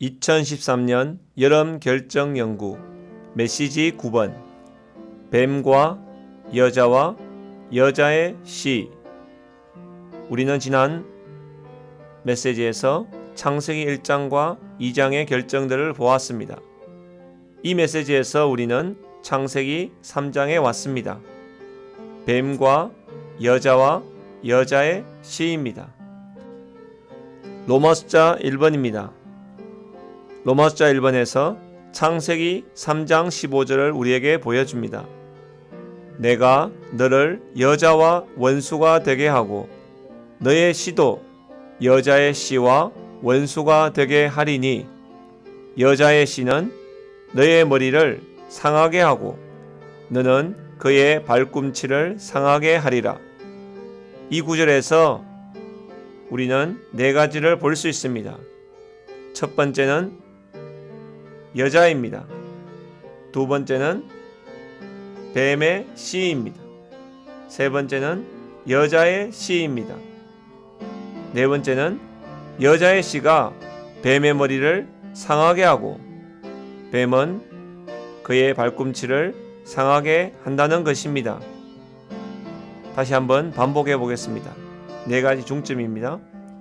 2013년 여름 결정 연구 메시지 9번 뱀과 여자와 여자의 시. 우리는 지난 메시지에서 창세기 1장과 2장의 결정들을 보았습니다. 이 메시지에서 우리는 창세기 3장에 왔습니다. 뱀과 여자와 여자의 시입니다. 로마숫자 1번입니다. 로마숫자 1번에서 창세기 3장 15절을 우리에게 보여줍니다. 내가 너를 여자와 원수가 되게 하고 너의 씨도 여자의 씨와 원수가 되게 하리니 여자의 씨는 너의 머리를 상하게 하고 너는 그의 발꿈치를 상하게 하리라. 이 구절에서 우리는 네 가지를 볼 수 있습니다. 첫 번째는 여자입니다. 두 번째는 뱀의 씨입니다. 세 번째는 여자의 씨입니다. 네 번째는 여자의 씨가 뱀의 머리를 상하게 하고 뱀은 그의 발꿈치를 상하게 한다는 것입니다. 다시 한번 반복해 보겠습니다. 네 가지 중점입니다.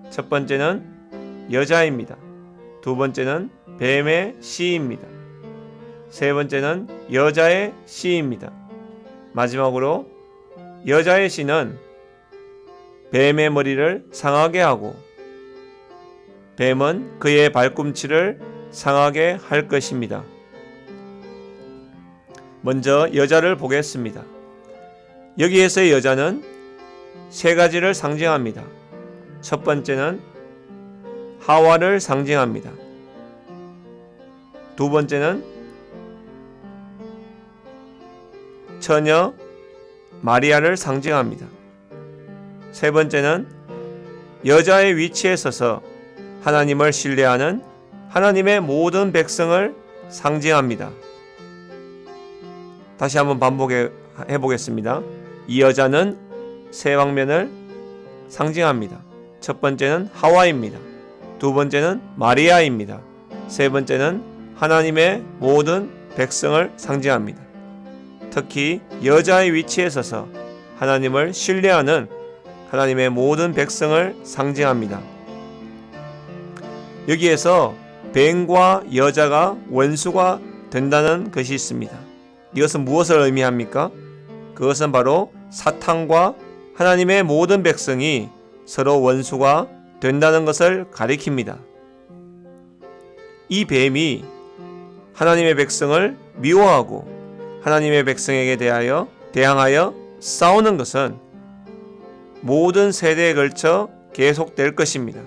첫 번째는 여자입니다. 두 번째는 뱀의 씨입니다. 세 번째는 여자의 씨입니다. 마지막으로 여자의 씨는 뱀의 머리를 상하게 하고 뱀은 그의 발꿈치를 상하게 할 것입니다. 먼저 여자를 보겠습니다. 여기에서의 여자는 세 가지를 상징합니다. 첫 번째는 하와를 상징합니다. 두 번째는 처녀 마리아를 상징합니다. 세 번째는 여자의 위치에 서서 하나님을 신뢰하는 하나님의 모든 백성을 상징합니다. 다시 한번 반복해 보겠습니다. 이 여자는 세 방면을 상징합니다. 첫 번째는 하와입니다. 두 번째는 마리아입니다. 세 번째는 하나님의 모든 백성을 상징합니다. 특히 여자의 위치에 서서 하나님을 신뢰하는 하나님의 모든 백성을 상징합니다. 여기에서 뱀과 여자가 원수가 된다는 것이 있습니다. 이것은 무엇을 의미합니까? 그것은 바로 사탄과 하나님의 모든 백성이 서로 원수가 된다는 것을 가리킵니다. 이 뱀이 하나님의 백성을 미워하고 하나님의 백성에게 대항하여 싸우는 것은 모든 세대에 걸쳐 계속될 것입니다.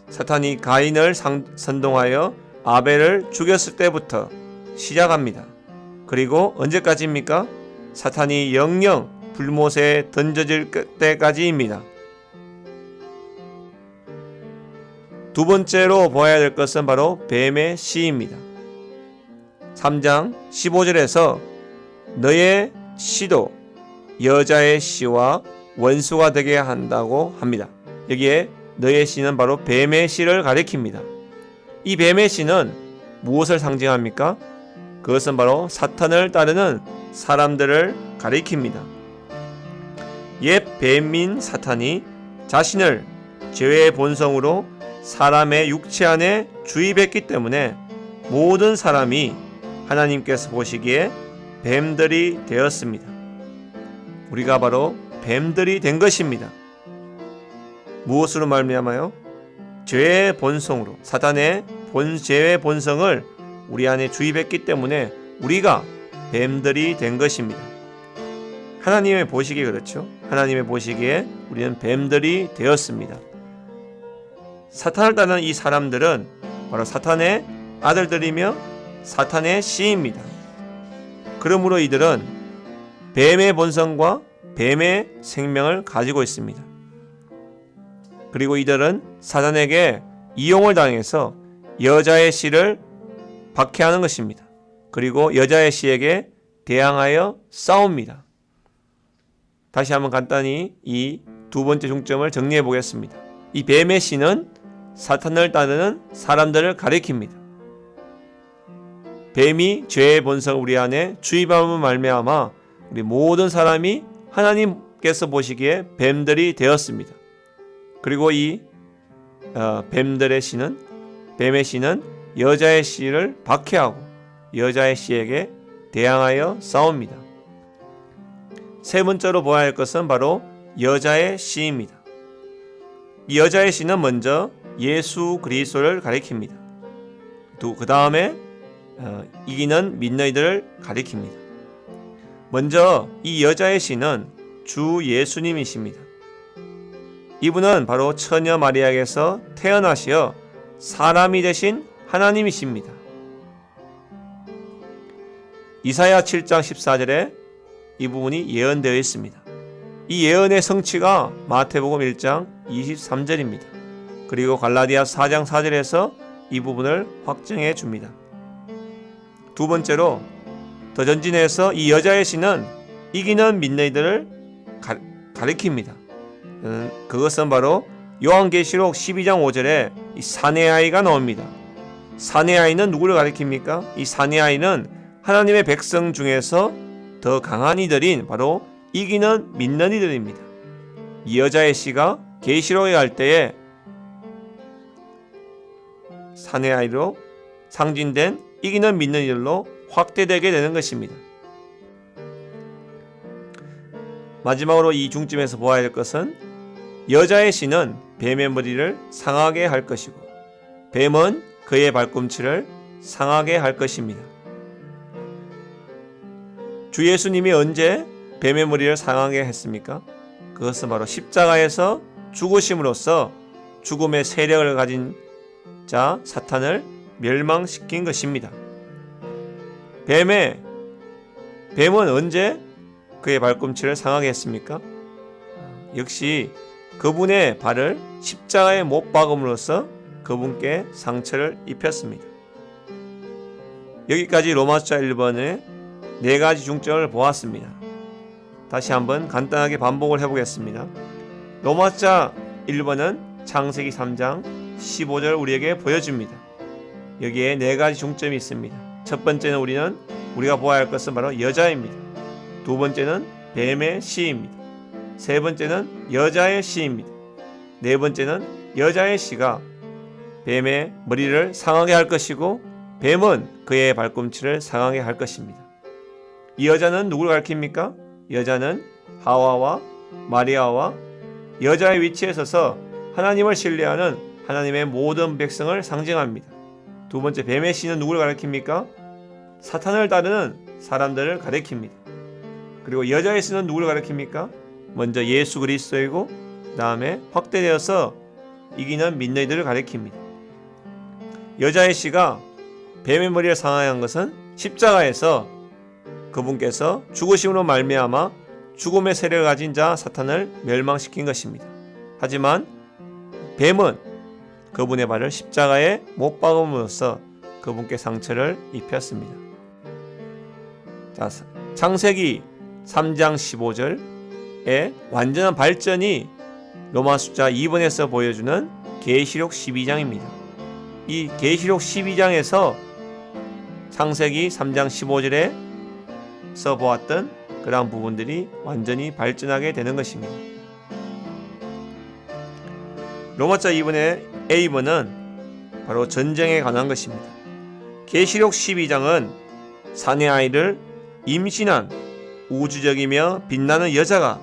사탄이 가인을 선동하여 아벨을 죽였을 때부터 시작합니다. 그리고 언제까지입니까? 사탄이 영영 불못에 던져질 때까지입니다. 두 번째로 보아야 될 것은 바로 뱀의 씨입니다. 3장 15절에서 너의 씨도 여자의 씨와 원수가 되게 한다고 합니다. 여기에 너의 씨는 바로 뱀의 씨를 가리킵니다. 이 뱀의 씨는 무엇을 상징합니까? 그것은 바로 사탄을 따르는 사람들을 가리킵니다. 옛 뱀인 사탄이 자신을 죄의 본성으로 사람의 육체 안에 주입했기 때문에 모든 사람이 하나님께서 보시기에 뱀들이 되었습니다. 우리가 바로 뱀들이 된 것입니다. 무엇으로 말미암아요? 죄의 본성으로 사탄의 죄의 본성을 우리 안에 주입했기 때문에 우리가 뱀들이 된 것입니다. 하나님의 보시기에 그렇죠. 하나님의 보시기에 우리는 뱀들이 되었습니다. 사탄을 따르는 이 사람들은 바로 사탄의 아들들이며 사탄의 씨입니다. 그러므로 이들은 뱀의 본성과 뱀의 생명을 가지고 있습니다. 그리고 이들은 사탄에게 이용을 당해서 여자의 씨를 박해하는 것입니다. 그리고 여자의 씨에게 대항하여 싸웁니다. 다시 한번 간단히 이 두 번째 중점을 정리해 보겠습니다. 이 뱀의 씨는 사탄을 따르는 사람들을 가리킵니다. 뱀이 죄의 본성 우리 안에 주입함으로 말미암아 우리 모든 사람이 하나님께서 보시기에 뱀들이 되었습니다. 그리고 이 뱀의 씨는 여자의 씨를 박해하고 여자의 씨에게 대항하여 싸웁니다. 세 번째로 보아야 할 것은 바로 여자의 씨입니다. 이 여자의 씨는 먼저 예수 그리스도를 가리킵니다. 그 다음에 이기는 믿는 이들을 가리킵니다. 먼저 이 여자의 씨는 주 예수님이십니다. 이분은 바로 처녀 마리아에게서 태어나시어 사람이 되신 하나님이십니다. 이사야 7장 14절에 이 부분이 예언되어 있습니다. 이 예언의 성취가 마태복음 1장 23절입니다. 그리고 갈라디아 4장 4절에서 이 부분을 확증해 줍니다. 두 번째로 더 전진해서 이 여자의 씨는 이기는 믿는 이들을 가리킵니다. 그것은 바로 요한계시록 12장 5절에 이 사내아이가 나옵니다. 사내아이는 누구를 가리킵니까? 이 사내아이는 하나님의 백성 중에서 더 강한 이들인 바로 이기는 믿는 이들입니다. 이 여자의 씨가 계시록에 갈 때에 사내아이로 상징된 이기는 믿는 이들로 확대되게 되는 것입니다. 마지막으로 이 중점에서 보아야 할 것은 여자의 씨는 뱀의 머리를 상하게 할 것이고 뱀은 그의 발꿈치를 상하게 할 것입니다. 주 예수님이 언제 뱀의 머리를 상하게 했습니까? 그것은 바로 십자가에서 죽으심으로써 죽음의 세력을 가진 자 사탄을 멸망시킨 것입니다. 뱀은 언제 그의 발꿈치를 상하게 했습니까? 역시 그분의 발을 십자가에 못 박음으로써 그분께 상처를 입혔습니다. 여기까지 로마서 1번의 네 가지 중점을 보았습니다. 다시 한번 간단하게 반복을 해보겠습니다. 로마서 1번은 창세기 3장 15절 우리에게 보여줍니다. 여기에 네 가지 중점이 있습니다. 첫 번째는 우리가 보아야 할 것은 바로 여자입니다. 두 번째는 뱀의 씨입니다. 세 번째는 여자의 씨입니다. 네 번째는 여자의 씨가 뱀의 머리를 상하게 할 것이고 뱀은 그의 발꿈치를 상하게 할 것입니다. 이 여자는 누구를 가리킵니까? 여자는 하와와 마리아와 여자의 위치에 서서 하나님을 신뢰하는 하나님의 모든 백성을 상징합니다. 두 번째 뱀의 씨는 누구를 가리킵니까? 사탄을 따르는 사람들을 가리킵니다. 그리고 여자의 씨는 누구를 가리킵니까? 먼저 예수 그리스도이고 그 다음에 확대되어서 이기는 믿는 이들을 가리킵니다. 여자의 씨가 뱀의 머리를 상하게 한 것은 십자가에서 그분께서 죽으심으로 말미암아 죽음의 세력을 가진 자 사탄을 멸망시킨 것입니다. 하지만 뱀은 그분의 발을 십자가에 못 박음으로써 그분께 상처를 입혔습니다. 자, 창세기 3장 15절의 완전한 발전이 로마 숫자 2번에서 보여주는 계시록 12장입니다. 이 계시록 12장에서 창세기 3장 15절에서 보았던 그러한 부분들이 완전히 발전하게 되는 것입니다. 로마자 2번의 A번은 바로 전쟁에 관한 것입니다. 계시록 12장은 사내아이를 임신한 우주적이며 빛나는 여자가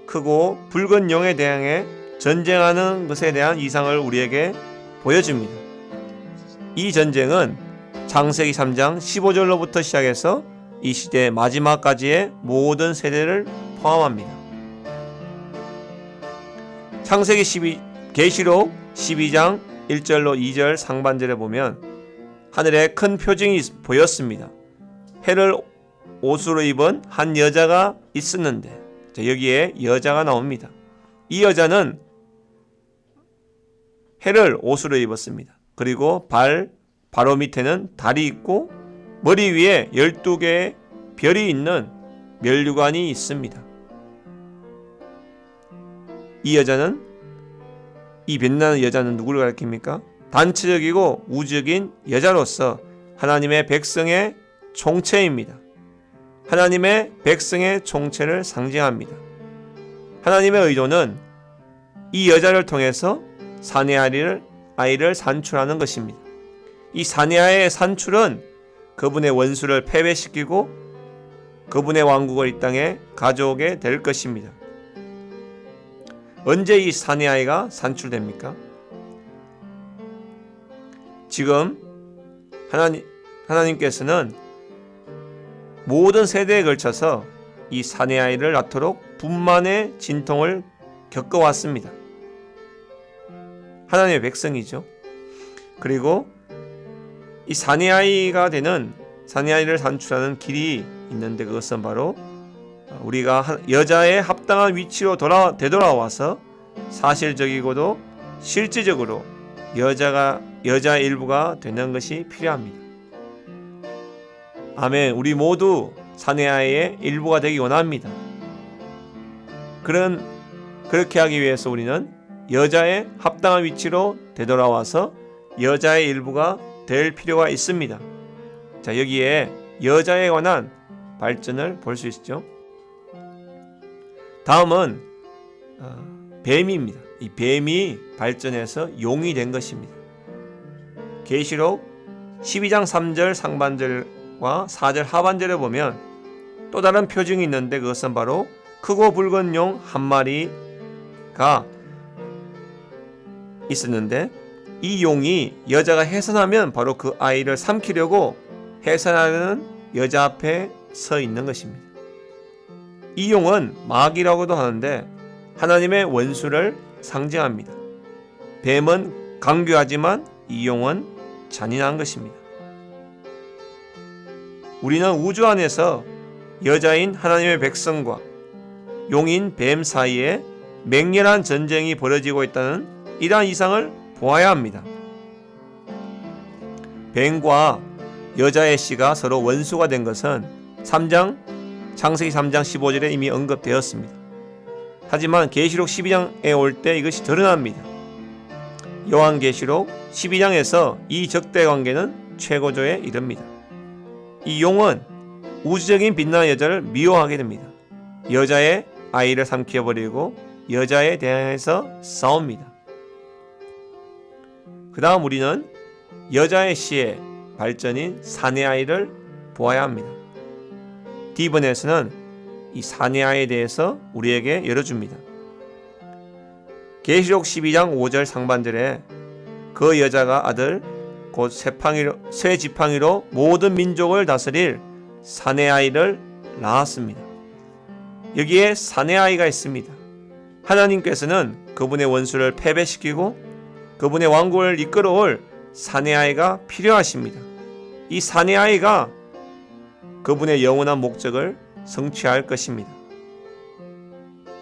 크고 붉은 용에 대항해 전쟁하는 것에 대한 이상을 우리에게 보여줍니다. 이 전쟁은 창세기 3장 15절로부터 시작해서 이 시대의 마지막까지의 모든 세대를 포함합니다. 계시록 12장 1절로 2절 상반절에 보면 하늘에 큰 표징이 보였습니다. 해를 옷으로 입은 한 여자가 있었는데 여기에 여자가 나옵니다. 이 여자는 해를 옷으로 입었습니다. 그리고 바로 밑에는 달이 있고 머리 위에 12개의 별이 있는 면류관이 있습니다. 이 여자는 이 빛나는 여자는 누구를 가리킵니까? 단체적이고 우주적인 여자로서 하나님의 백성의 총체입니다. 하나님의 백성의 총체를 상징합니다. 하나님의 의도는 이 여자를 통해서 사내 아이를 산출하는 것입니다. 이 사내 아이의 산출은 그분의 원수를 패배시키고 그분의 왕국을 이 땅에 가져오게 될 것입니다. 언제 이 사내 아이가 산출됩니까? 지금 하나님께서는 모든 세대에 걸쳐서 이 사내 아이를 낳도록 분만의 진통을 겪어왔습니다. 하나님의 백성이죠. 그리고 이 사내 아이가 되는 사내 아이를 산출하는 길이 있는데 그것은 바로 우리가 여자의 합당한 위치로 되돌아와서 사실적이고도 실질적으로 여자의 일부가 되는 것이 필요합니다. 아멘. 우리 모두 사내 아이의 일부가 되기 원합니다. 그렇게 하기 위해서 우리는 여자의 합당한 위치로 되돌아와서 여자의 일부가 될 필요가 있습니다. 자, 여기에 여자에 관한 발전을 볼 수 있죠. 다음은 뱀입니다. 이 뱀이 발전해서 용이 된 것입니다. 계시록 12장 3절 상반절과 4절 하반절에 보면 또 다른 표징이 있는데 그것은 바로 크고 붉은 용 한 마리가 있었는데 이 용이 여자가 해산하면 바로 그 아이를 삼키려고 해산하는 여자 앞에 서 있는 것입니다. 이 용은 마귀라고도 하는데 하나님의 원수를 상징합니다. 뱀은 강교하지만 이 용은 잔인한 것입니다. 우리는 우주 안에서 여자인 하나님의 백성과 용인 뱀 사이에 맹렬한 전쟁이 벌어지고 있다는 이러한 이상을 보아야 합니다. 뱀과 여자의 씨가 서로 원수가 된 것은 창세기 3장 15절에 이미 언급되었습니다. 하지만 계시록 12장에 올 때 이것이 드러납니다. 요한계시록 12장에서 이 적대 관계는 최고조에 이릅니다. 이 용은 우주적인 빛나는 여자를 미워하게 됩니다. 여자의 아이를 삼켜버리고 여자에 대해서 싸웁니다. 그 다음 우리는 여자의 씨의 발전인 사내 아이를 보아야 합니다. D번에서는 이 사내 아이에 대해서 우리에게 열어줍니다. 계시록 12장 5절 상반절에 그 여자가 아들 곧 새 지팡이로 모든 민족을 다스릴 사내 아이를 낳았습니다. 여기에 사내 아이가 있습니다. 하나님께서는 그분의 원수를 패배시키고 그분의 왕국을 이끌어올 사내 아이가 필요하십니다. 이 사내 아이가 그분의 영원한 목적을 성취할 것입니다.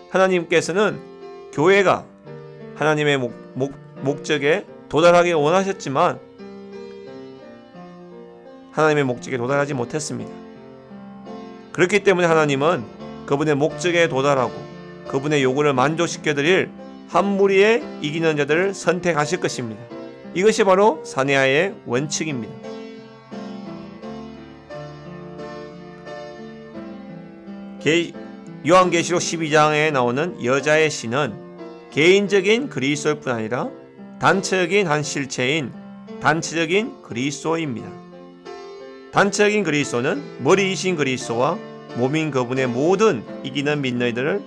하나님께서는 교회가 하나님의 목적에 도달하기 원하셨지만 하나님의 목적에 도달하지 못했습니다. 그렇기 때문에 하나님은 그분의 목적에 도달하고 그분의 요구를 만족시켜드릴 한 무리의 이기는 자들을 선택하실 것입니다. 이것이 바로 사내 아이의 원칙입니다. 요한계시록 12장에 나오는 여자의 씨는 개인적인 그리스도일 뿐 아니라 단체적인 한 실체인 단체적인 그리스도입니다. 단체적인 그리스도는 머리이신 그리스도와 몸인 그분의 모든 이기는 믿는 이들을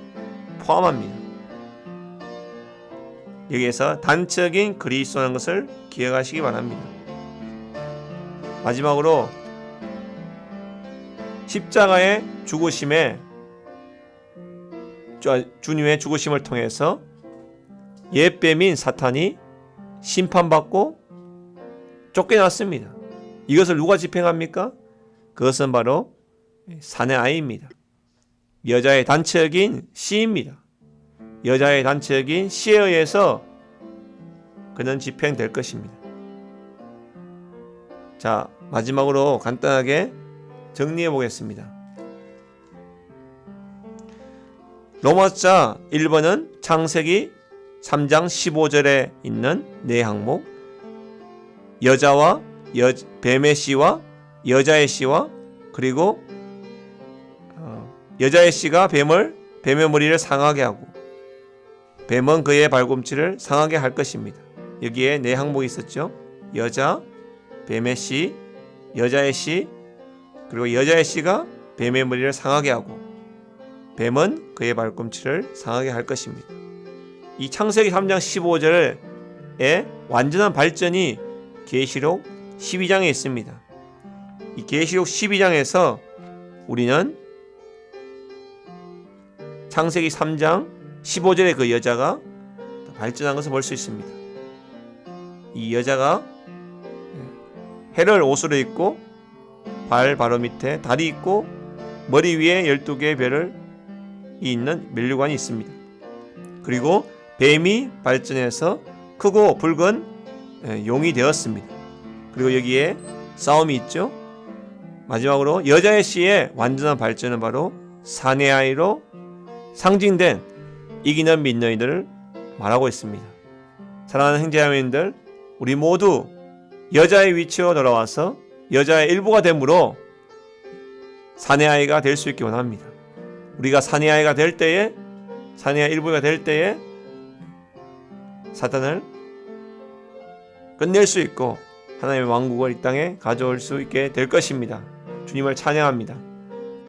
포함합니다. 여기에서 단체적인 그리스도라는 것을 기억하시기 바랍니다. 마지막으로 십자가의 죽으심에 주님의 죽으심을 통해서 옛뱀인 사탄이 심판받고 쫓겨났습니다. 이것을 누가 집행합니까? 그것은 바로 사내 아이입니다. 여자의 단체적인 씨입니다. 여자의 단체적인 씨에 의해서 그는 집행될 것입니다. 자, 마지막으로 간단하게 정리해 보겠습니다. 로마서 1번은 창세기 3장 15절에 있는 네 항목, 여자와 뱀의 씨와 여자의 씨와 그리고 여자의 씨가 뱀의 머리를 상하게 하고 뱀은 그의 발꿈치를 상하게 할 것입니다. 여기에 네 항목이 있었죠. 여자, 뱀의 씨, 여자의 씨, 그리고 여자의 씨가 뱀의 머리를 상하게 하고 뱀은 그의 발꿈치를 상하게 할 것입니다. 이 창세기 3장 15절의 완전한 발전이 계시록 12장에 있습니다. 이 계시록 12장에서 우리는 창세기 3장 15절의 그 여자가 발전한 것을 볼 수 있습니다. 이 여자가 해를 옷으로 입고 발 바로 밑에 달이 있고 머리 위에 12개의 별을 있는 면류관이 있습니다. 그리고 뱀이 발전해서 크고 붉은 용이 되었습니다. 그리고 여기에 싸움이 있죠. 마지막으로 여자의 씨의 완전한 발전은 바로 사내아이로 상징된 이기는 민너이들을 말하고 있습니다. 사랑하는 형제자매님들, 우리 모두 여자의 위치로 돌아와서 여자의 일부가 되므로 사내아이가 될 수 있기 원합니다. 우리가 사내아이가 될 때에, 사내아이 일부가 될 때에 사탄을 끝낼 수 있고 하나님의 왕국을 이 땅에 가져올 수 있게 될 것입니다. 주님을 찬양합니다.